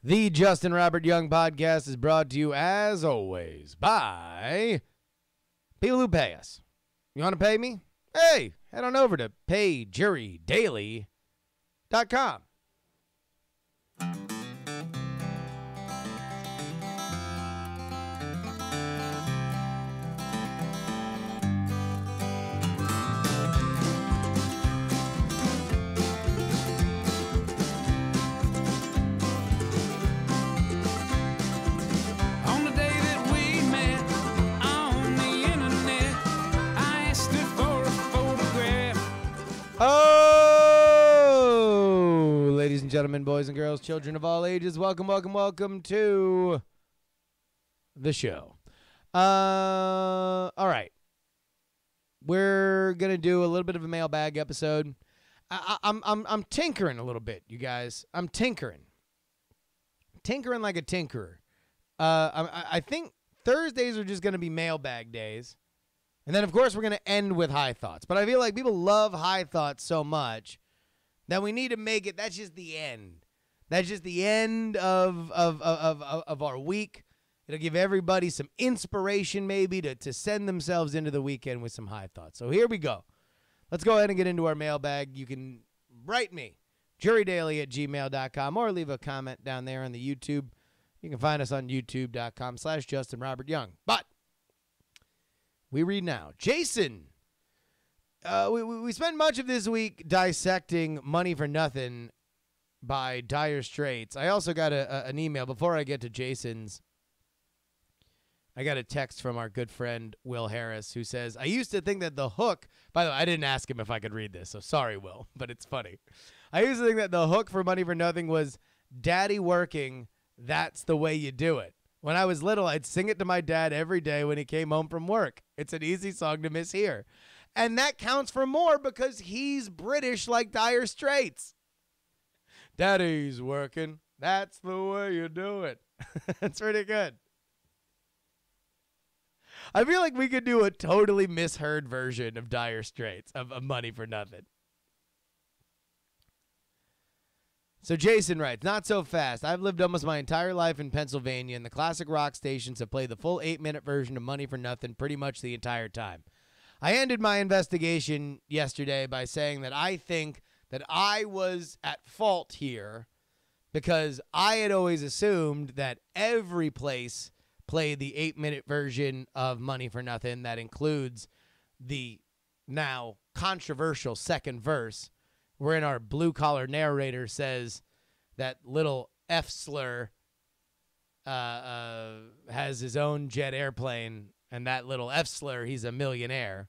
The Justin Robert Young podcast is brought to you, as always, by people who pay us. You want to pay me? Hey, head on over to payjurydaily.com. Oh, ladies and gentlemen, boys and girls, children of all ages, welcome to the show. All right. We're going to do a little bit of a mailbag episode. I'm tinkering a little bit, you guys. I'm tinkering like a tinkerer. I think Thursdays are just going to be mailbag days. And then, of course, we're going to end with high thoughts. But I feel like people love high thoughts so much that we need to make it, that's just the end. That's just the end of our week. It'll give everybody some inspiration maybe to send themselves into the weekend with some high thoughts. So here we go. Let's go ahead and get into our mailbag. You can write me, jurydaily@gmail.com, or leave a comment down there on the YouTube. You can find us on youtube.com/JustinRobertYoung. But we read now. Jason, we spent much of this week dissecting Money for Nothing by Dire Straits. I also got an email. Before I get to Jason's, I got a text from our good friend Will Harris who says, I used to think that the hook, by the way, I didn't ask him if I could read this, so sorry, Will, but it's funny. I used to think that the hook for Money for Nothing was daddy working, that's the way you do it. When I was little, I'd sing it to my dad every day when he came home from work. It's an easy song to mishear. And that counts for more because he's British like Dire Straits. Daddy's working. That's the way you do it. That's pretty good. I feel like we could do a totally misheard version of Dire Straits, of Money for Nothing. So Jason writes, not so fast. I've lived almost my entire life in Pennsylvania, and the classic rock stations have played the full 8-minute version of Money for Nothing pretty much the entire time. I ended my investigation yesterday by saying that I think that I was at fault here because I had always assumed that every place played the 8-minute version of Money for Nothing that includes the now controversial second verse, wherein our blue-collar narrator says that little F slur has his own jet airplane, and that little F slur, he's a millionaire.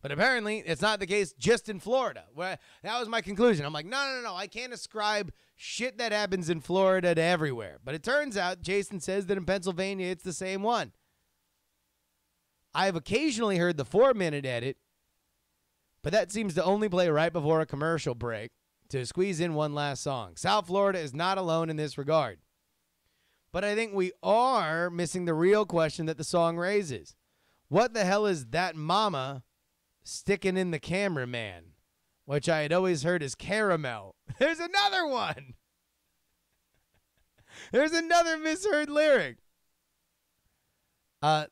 But apparently, it's not the case just in Florida. That was my conclusion. I'm like, no. I can't ascribe shit that happens in Florida to everywhere. But it turns out, Jason says that in Pennsylvania, it's the same one. I've occasionally heard the 4-minute edit, but that seems to only play right before a commercial break to squeeze in one last song. South Florida is not alone in this regard. But I think we are missing the real question that the song raises. What the hell is that mama sticking in the cameraman? Which I had always heard as caramel. There's another one. There's another misheard lyric. That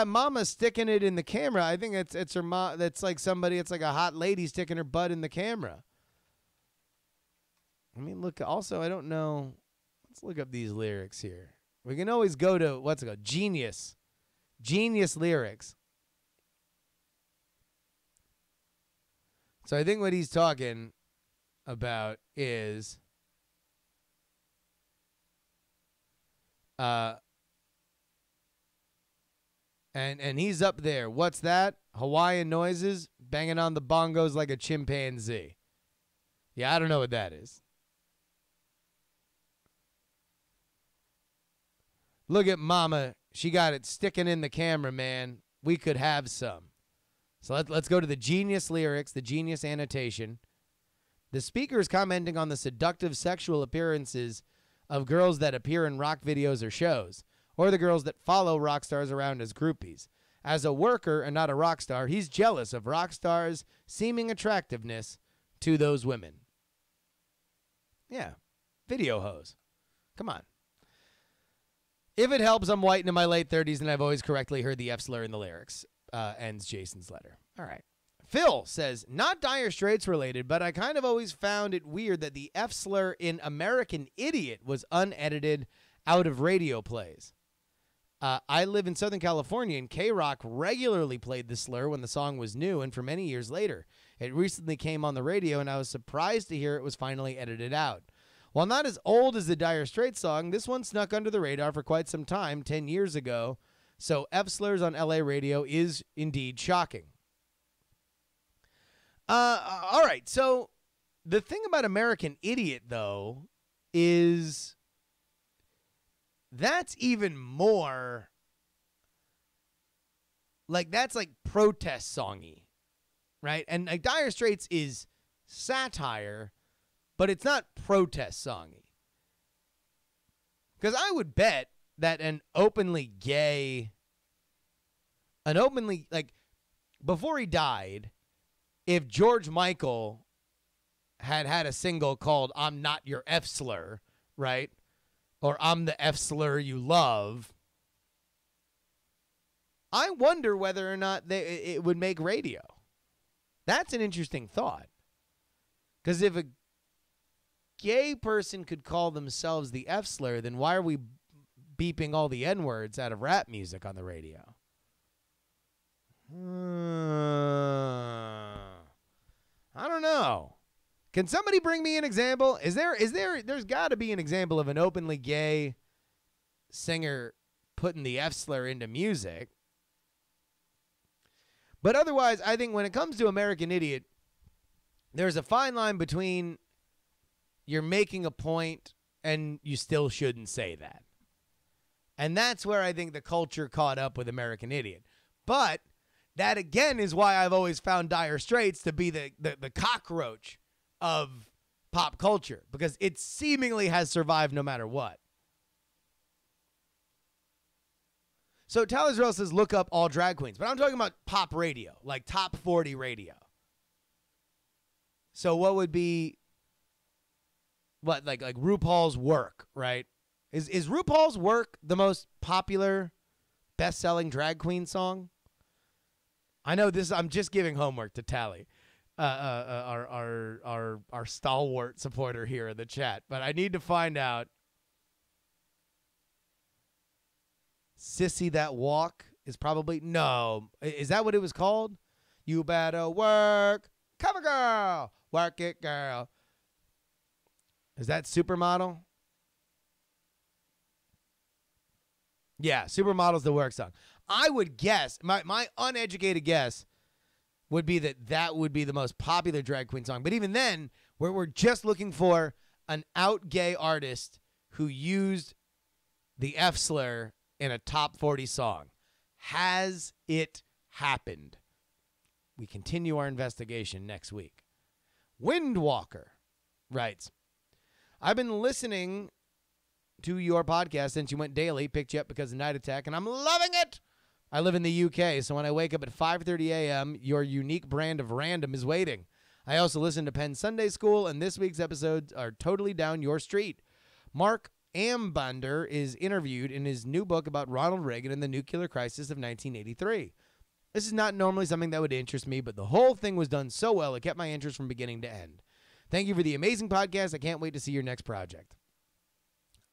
mama sticking it in the camera, I think it's her mom. That's like somebody, it's like a hot lady sticking her butt in the camera. I mean, look, also, I don't know. Let's look up these lyrics here. We can always go to, what's it called? Genius lyrics. So I think what he's talking about is And he's up there. What's that? Hawaiian noises, banging on the bongos like a chimpanzee. Yeah, I don't know what that is. Look at mama. She got it sticking in the camera, man. We could have some. So let's go to the genius lyrics, the genius annotation. The speaker is commenting on the seductive sexual appearances of girls that appear in rock videos or shows, or the girls that follow rock stars around as groupies. As a worker and not a rock star, he's jealous of rock stars' seeming attractiveness to those women. Yeah. video hose. Come on. If it helps, I'm white and in my late 30s, and I've always correctly heard the F slur in the lyrics. Ends Jason's letter. All right. Phil says, not Dire Straits related, but I kind of always found it weird that the F slur in American Idiot was unedited out of radio plays. I live in Southern California, and K-Rock regularly played the slur when the song was new, and for many years later. It recently came on the radio, and I was surprised to hear it was finally edited out. While not as old as the Dire Straits song, this one snuck under the radar for quite some time, 10 years ago, so F slurs on LA radio is indeed shocking. All right, so the thing about American Idiot, though, is that's even more like that's like protest songy, right? And like Dire Straits is satire, but it's not protest songy. Because I would bet that an openly, like, before he died, if George Michael had a single called I'm Not Your F Slur, right? Or I'm the F Slur You Love, I wonder whether or not it would make radio. That's an interesting thought. Because if a gay person could call themselves the F slur, then why are we beeping all the N-words out of rap music on the radio? I don't know. Can somebody bring me an example? There's got to be an example of an openly gay singer putting the F slur into music. But otherwise, I think when it comes to American Idiot, there's a fine line between you're making a point and you still shouldn't say that. And that's where I think the culture caught up with American Idiot. But that, again, is why I've always found Dire Straits to be the cockroach of pop culture, because it seemingly has survived no matter what. So Tyler Zerell says, look up all drag queens. But I'm talking about pop radio, like top 40 radio. So what would be, what, like RuPaul's Work, right? Is RuPaul's Work the most popular, best-selling drag queen song? I know this. I'm just giving homework to Tally, our stalwart supporter here in the chat. But I need to find out. Sissy That Walk is probably, no. Is that what it was called? You better work. Cover girl. Work it, girl. Is that Supermodel? Yeah, Supermodel's the work song. I would guess, my uneducated guess would be that would be the most popular drag queen song. But even then, we're just looking for an out gay artist who used the F slur in a top 40 song. Has it happened? We continue our investigation next week. Windwalker writes, I've been listening to your podcast since you went daily, picked you up because of Night Attack, and I'm loving it. I live in the UK, so when I wake up at 5:30 a.m., your unique brand of random is waiting. I also listen to Penn Sunday School, and this week's episodes are totally down your street. Mark Ambander is interviewed in his new book about Ronald Reagan and the nuclear crisis of 1983. This is not normally something that would interest me, but the whole thing was done so well, it kept my interest from beginning to end. Thank you for the amazing podcast. I can't wait to see your next project.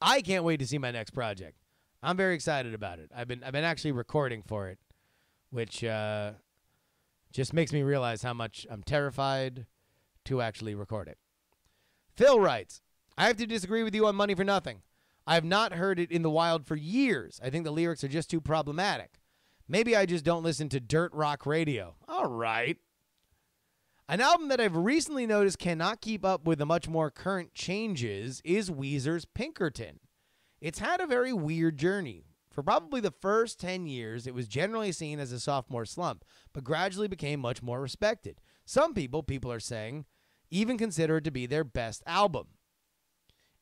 I can't wait to see my next project. I'm very excited about it. I've been actually recording for it, which just makes me realize how much I'm terrified to actually record it. Phil writes, I have to disagree with you on Money for Nothing. I have not heard it in the wild for years. I think the lyrics are just too problematic. Maybe I just don't listen to dirt rock radio. All right. An album that I've recently noticed cannot keep up with the much more current changes is Weezer's Pinkerton. It's had a very weird journey. For probably the first 10 years, it was generally seen as a sophomore slump, but gradually became much more respected. Some people are saying, even consider it to be their best album.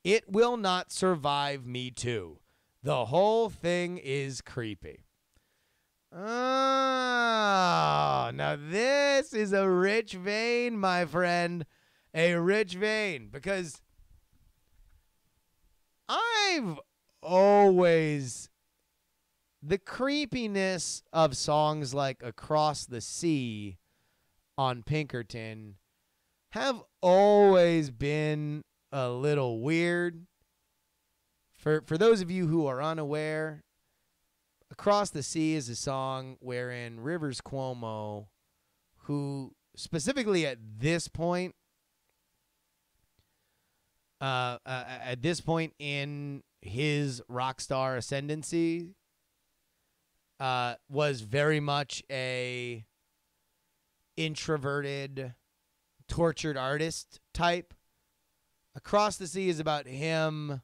It will not survive Me Too. The whole thing is creepy. Oh, now this is a rich vein, my friend. A rich vein. Because I've always, the creepiness of songs like Across the Sea on Pinkerton have always been a little weird. For those of you who are unaware, Across the Sea is a song wherein Rivers Cuomo, who specifically at this point in his rock star ascendancy, was very much a introverted, tortured artist type. Across the Sea is about him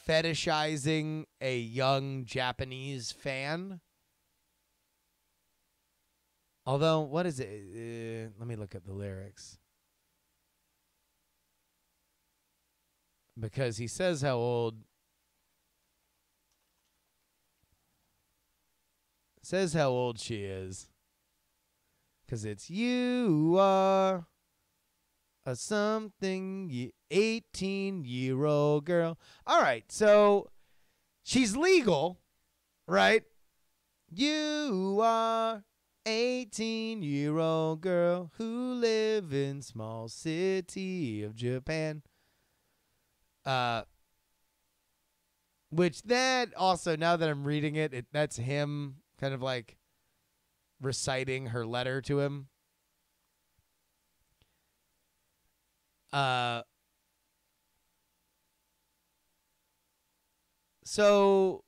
fetishizing a young Japanese fan. Although, what is it? Let me look at the lyrics. Because he says how old. Says how old she is. Because it's you are a something 18-year-old girl. All right, so she's legal, right? You are 18-year-old girl who live in small city of Japan. Which that also, now that I'm reading it, that's him kind of like reciting her letter to him. So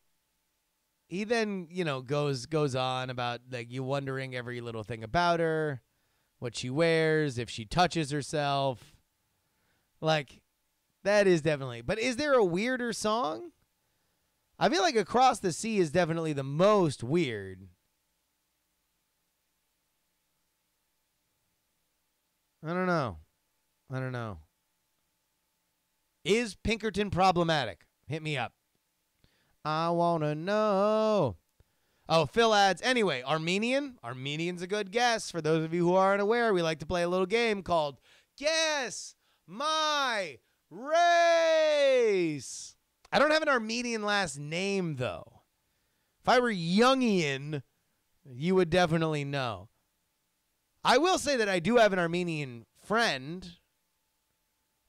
he then, goes on about like you wondering every little thing about her, what she wears, if she touches herself. Like, that is definitely. But is there a weirder song? I feel like Across the Sea is definitely the most weird. I don't know. Is Pinkerton problematic? Hit me up. I want to know. Oh, Phil adds, anyway, Armenian? Armenian's a good guess. For those of you who aren't aware, we like to play a little game called Guess My Race. I don't have an Armenian last name, though. If I were Jungian, you would definitely know. I will say that I do have an Armenian friend,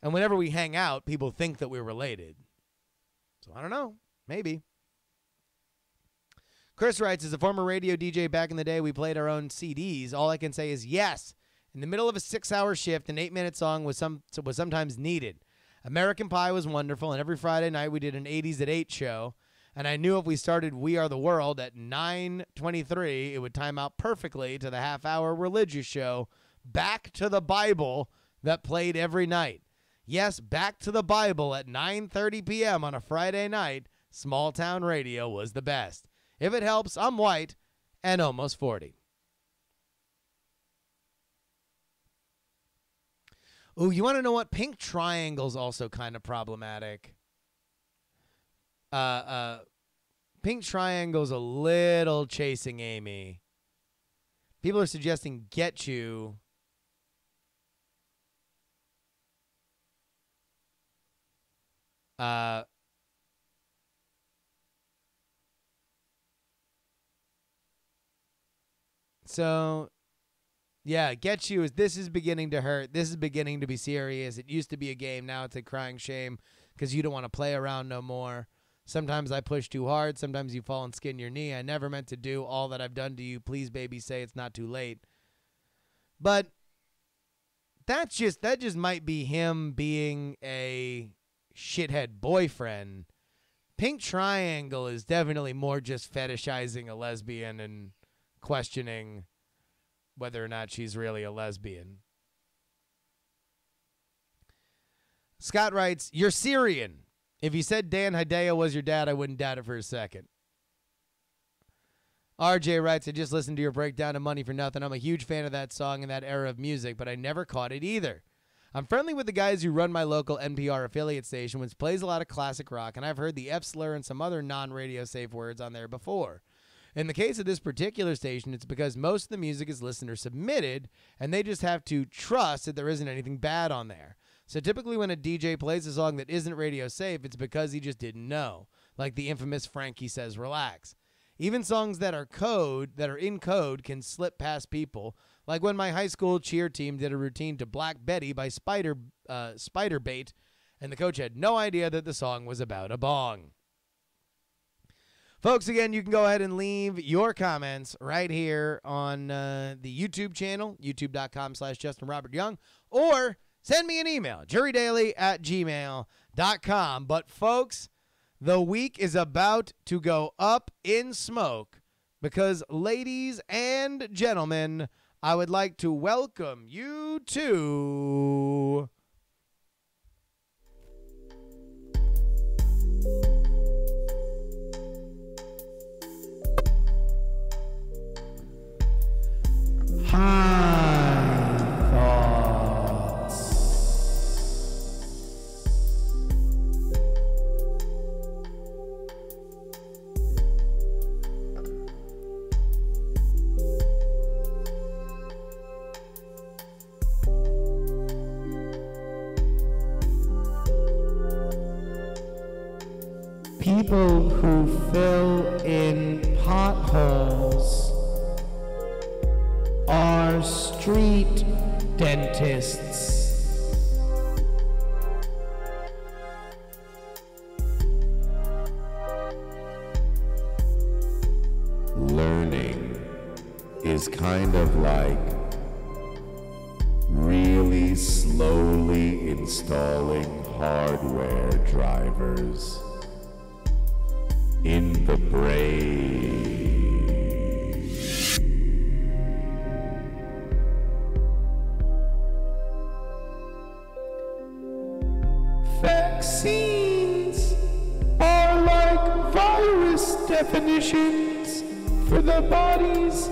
and whenever we hang out, people think that we're related. So I don't know. Maybe. Chris writes, as a former radio DJ back in the day, we played our own CDs. All I can say is yes. In the middle of a 6-hour shift, an 8-minute song was sometimes needed. American Pie was wonderful, and every Friday night we did an 80s at 8 show. And I knew if we started We Are the World at 9:23, it would time out perfectly to the half-hour religious show, Back to the Bible, that played every night. Yes, Back to the Bible at 9:30 p.m. on a Friday night. Small town radio was the best. If it helps, I'm white and almost 40. Ooh, you want to know what? Pink Triangle's also kind of problematic. Pink Triangle's a little Chasing Amy. People are suggesting Get You. So, yeah, Get You this is beginning to hurt. This is beginning to be serious. It used to be a game. Now it's a crying shame because you don't want to play around no more. Sometimes I push too hard. Sometimes you fall and skin your knee. I never meant to do all that I've done to you. Please, baby, say it's not too late. But that just might be him being a shithead boyfriend. Pink Triangle is definitely more just fetishizing a lesbian and questioning whether or not she's really a lesbian. Scott writes, you're Syrian. If you said Dan Hedaya was your dad, I wouldn't doubt it for a second. RJ writes, I just listened to your breakdown of Money for Nothing. I'm a huge fan of that song and that era of music, but I never caught it either. I'm friendly with the guys who run my local NPR affiliate station, which plays a lot of classic rock, and I've heard the F slur and some other non-radio safe words on there before. In the case of this particular station, it's because most of the music is listener submitted, and they just have to trust that there isn't anything bad on there. So typically when a DJ plays a song that isn't radio safe, it's because he just didn't know. Like the infamous Frankie Says Relax. Even songs that are in code can slip past people. Like when my high school cheer team did a routine to Black Betty by Spider Bait, and the coach had no idea that the song was about a bong. Folks, again, you can go ahead and leave your comments right here on the YouTube channel, youtube.com/JustinRobertYoung, or send me an email, jurydaily@gmail.com. But, folks, the week is about to go up in smoke because, ladies and gentlemen, I would like to welcome you to High Thoughts. People who fill in potholes are street dentists. Learning is kind of like really slowly installing hardware drivers in the brain. Vaccines are like virus definitions for the body's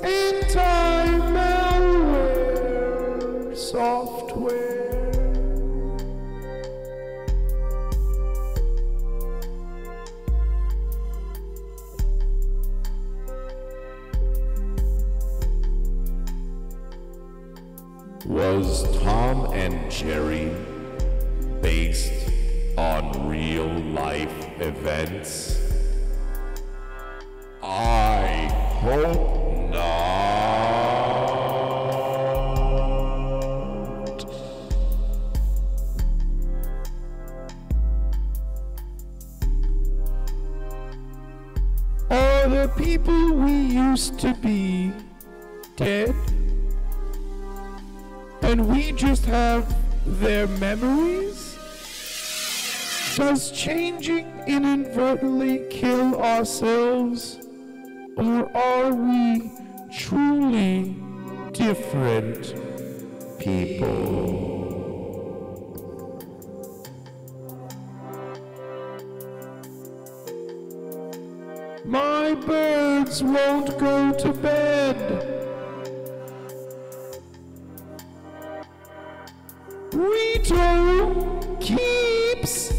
anti-malware software. Was Tom and Jerry based on real life events? I hope not. Are the people we used to be dead? And we just have their memories? Does changing inadvertently kill ourselves? Or are we truly different people? My birds won't go to bed. Rito keeps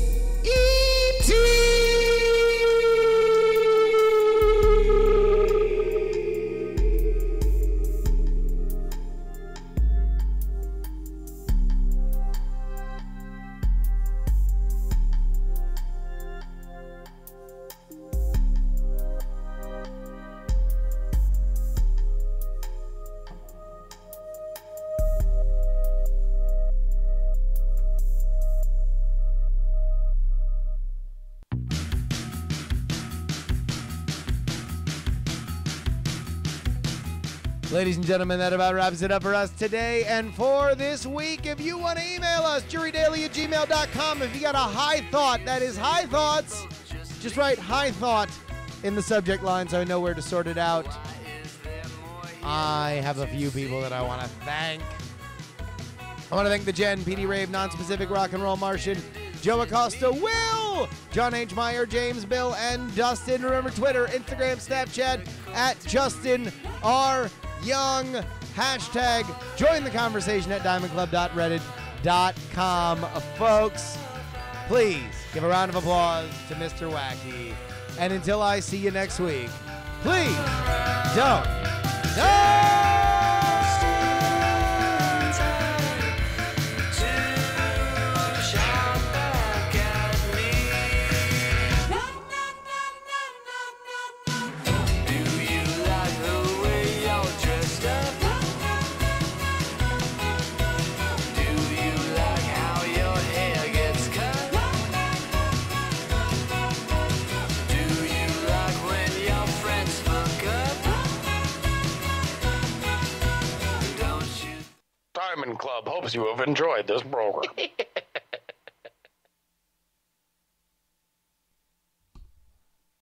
eating. Ladies and gentlemen, that about wraps it up for us today and for this week. If you want to email us, jurydaily@gmail.com. If you got a high thought, that is high thoughts. Just write high thought in the subject line so I know where to sort it out. I have a few people that I want to thank. I want to thank the Jen, PD Rave, Non-Specific Rock and Roll Martian, Joe Acosta, Will, John H. Meyer, James, Bill, and Dustin. Remember Twitter, Instagram, Snapchat, @Justin R. Young, hashtag join the conversation at diamondclub.reddit.com. Folks, please give a round of applause to Mr. Wacky. And until I see you next week, please don't. No! Diamond Club hopes you have enjoyed this program.